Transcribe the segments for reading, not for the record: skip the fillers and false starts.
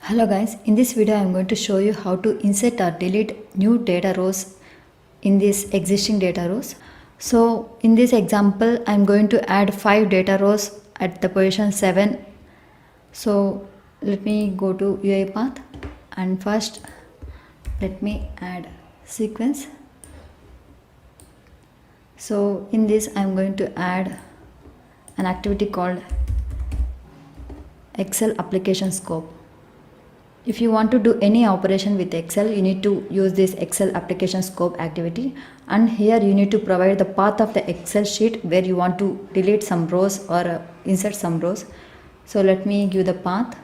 Hello guys, in this video I am going to show you how to insert or delete new data rows in this existing data rows. So in this example I am going to add 5 data rows at the position 7. So let me go to UiPath and first let me add sequence. So in this I am going to add an activity called Excel application scope. If you want to do any operation with Excel, you need to use this Excel application scope activity, and here you need to provide the path of the Excel sheet where you want to delete some rows or insert some rows. So let me give the path.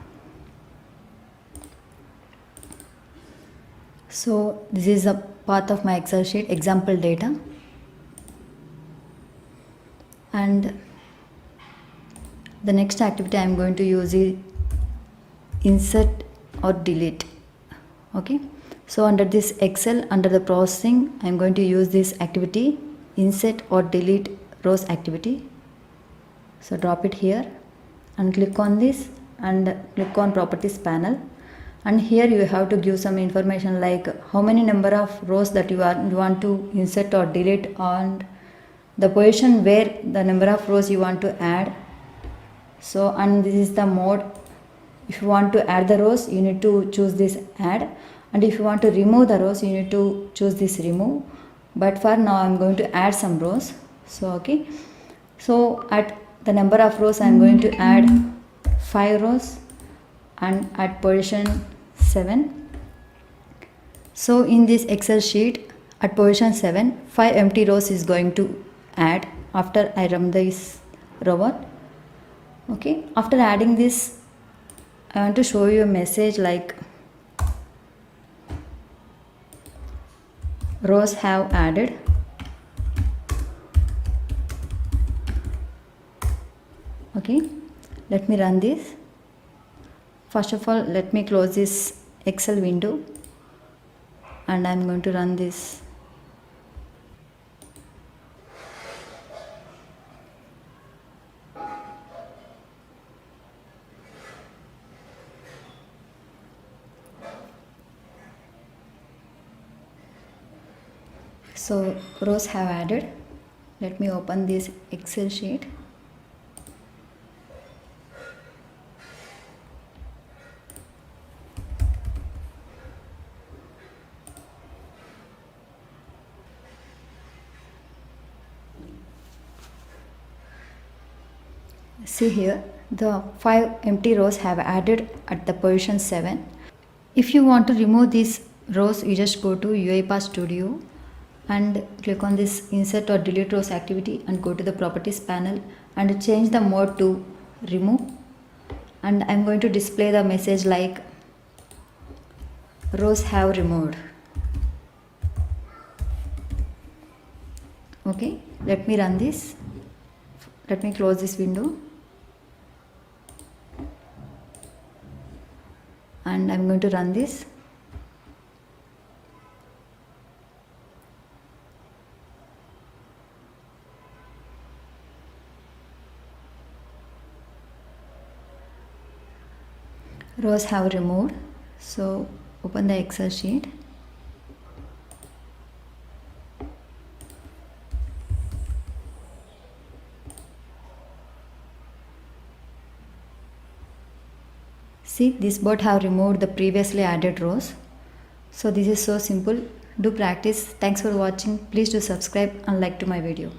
So this is the path of my Excel sheet, example data, and the next activity I am going to use is insert or delete. Okay, so under this Excel, under the processing, I am going to use this activity insert or delete rows activity. So drop it here and click on this and click on properties panel, and here you have to give some information like how many number of rows that you want to insert or delete, and the position where the number of rows you want to add. So, and this is the mode. If you want to add the rows, you need to choose this add, and if you want to remove the rows, you need to choose this remove. But for now I am going to add some rows. So okay, so at the number of rows I am going to add 5 rows and at position 7. So in this Excel sheet at position 7, 5 empty rows is going to add after I run this robot. Okay, after adding this, I want to show you a message like rows have added. Okay, let me run this. First of all, let me close this Excel window and I am going to run this. So rows have added. Let me open this Excel sheet. See here, the 5 empty rows have added at the position 7. If you want to remove these rows, you just go to UiPath Studio and click on this insert or delete rows activity and go to the properties panel and change the mode to remove, and I am going to display the message like rows have removed. Okay, let me run this. Let me close this window and I am going to run this. Rows have removed. So open the Excel sheet. See, this bot have removed the previously added rows. So this is so simple. Do practice. Thanks for watching. Please do subscribe and like to my video.